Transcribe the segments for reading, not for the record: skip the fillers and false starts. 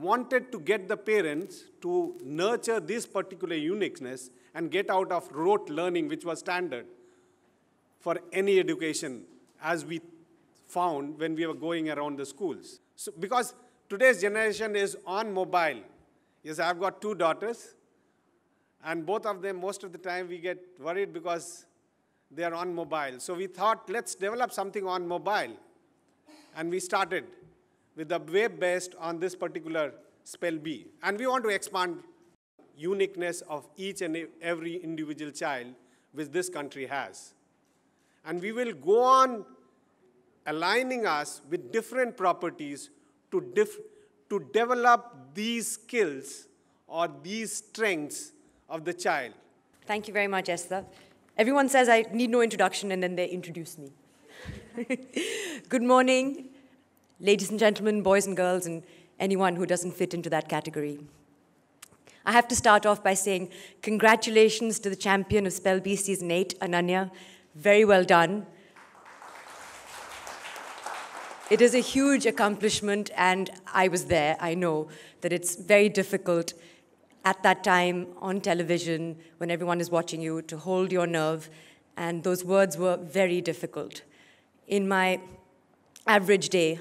wanted to get the parents to nurture this particular uniqueness and get out of rote learning, which was standard for any education, as we found when we were going around the schools. So, because today's generation is on mobile. Yes, I've got 2 daughters, and both of them, most of the time, we get worried because they are on mobile. So we thought, let's develop something on mobile. And we started with the web-based on this particular Spell Bee. And we want to expand uniqueness of each and every individual child which this country has. And we will go on aligning us with different properties to develop these skills or these strengths of the child. Thank you very much, Esther. Everyone says I need no introduction, and then they introduce me. Good morning, ladies and gentlemen, boys and girls, and anyone who doesn't fit into that category. I have to start off by saying congratulations to the champion of Spell Bee Season 8, Ananya. Very well done. It is a huge accomplishment, and I was there. I know that it's very difficult at that time on television, when everyone is watching you, to hold your nerve, and those words were very difficult. In my average day,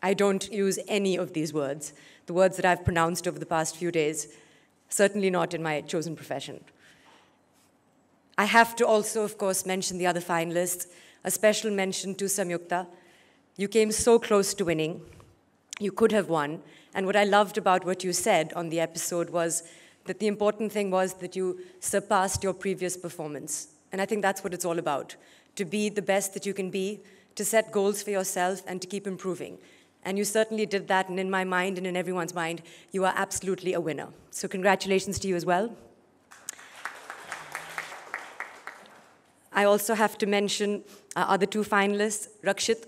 I don't use any of these words, the words that I've pronounced over the past few days, certainly not in my chosen profession. I have to also, of course, mention the other finalists, a special mention to Samyukta. You came so close to winning. You could have won. And what I loved about what you said on the episode was that the important thing was that you surpassed your previous performance. And I think that's what it's all about, to be the best that you can be, to set goals for yourself, and to keep improving. And you certainly did that, and in my mind and in everyone's mind, you are absolutely a winner. So congratulations to you as well. I also have to mention our other 2 finalists, Rakshit.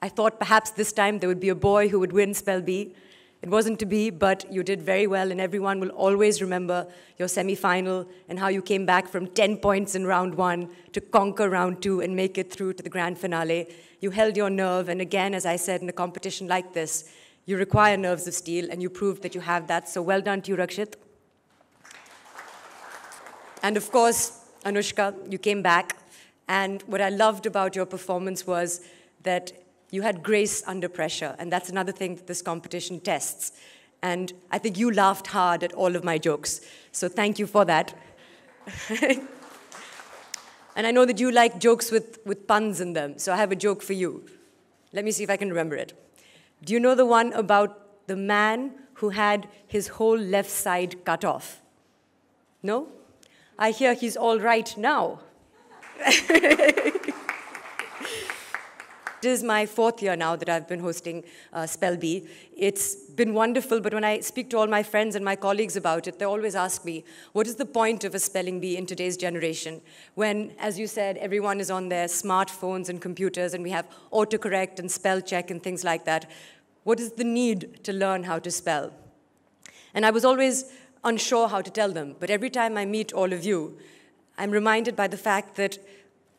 I thought perhaps this time there would be a boy who would win Spell Bee. It wasn't to be, but you did very well, and everyone will always remember your semi-final and how you came back from 10 points in round 1 to conquer round 2 and make it through to the grand finale. You held your nerve, and again, as I said, in a competition like this, you require nerves of steel, and you proved that you have that, so well done to you, Rakshit. And of course, Anushka, you came back, and what I loved about your performance was that you had grace under pressure, and that's another thing that this competition tests. And I think you laughed hard at all of my jokes, so thank you for that. And I know that you like jokes with puns in them, so I have a joke for you. Let me see if I can remember it. Do you know the one about the man who had his whole left side cut off? No? I hear he's all right now. It is my 4th year now that I've been hosting Spell Bee. It's been wonderful, but when I speak to all my friends and my colleagues about it, they always ask me, what is the point of a spelling bee in today's generation? When, as you said, everyone is on their smartphones and computers, and we have autocorrect and spell check and things like that. What is the need to learn how to spell? And I was always unsure how to tell them, but every time I meet all of you, I'm reminded by the fact that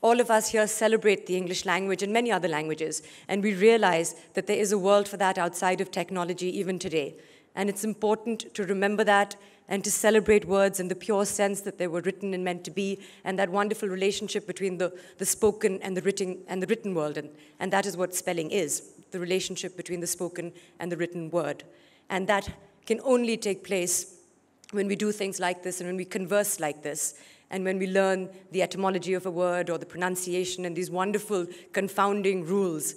all of us here celebrate the English language and many other languages, and we realize that there is a world for that outside of technology even today. And it's important to remember that and to celebrate words in the pure sense that they were written and meant to be, and that wonderful relationship between the spoken and the written world. And that is what spelling is, the relationship between the spoken and the written word. And that can only take place when we do things like this and when we converse like this, and when we learn the etymology of a word or the pronunciation and these wonderful confounding rules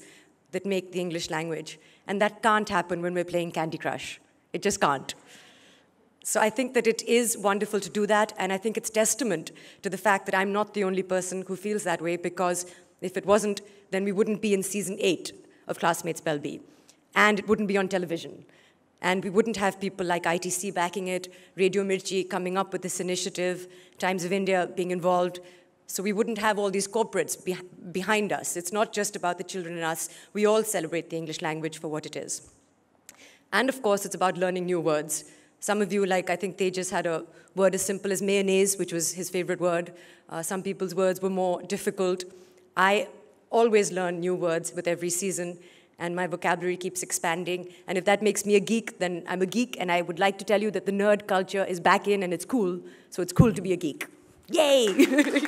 that make the English language. And that can't happen when we're playing Candy Crush. It just can't. So I think that it is wonderful to do that, and I think it's testament to the fact that I'm not the only person who feels that way, because if it wasn't, then we wouldn't be in season 8 of Classmate Spell Bee, and it wouldn't be on television. And we wouldn't have people like ITC backing it, Radio Mirchi coming up with this initiative, Times of India being involved. So we wouldn't have all these corporates behind us. It's not just about the children and us. We all celebrate the English language for what it is. And of course, it's about learning new words. Some of you, like I think Tejas, had a word as simple as mayonnaise, which was his favorite word. Some people's words were more difficult. I always learn new words with every season. and my vocabulary keeps expanding. And if that makes me a geek, then I'm a geek, and I would like to tell you that the nerd culture is back in and it's cool, so it's cool to be a geek. Yay!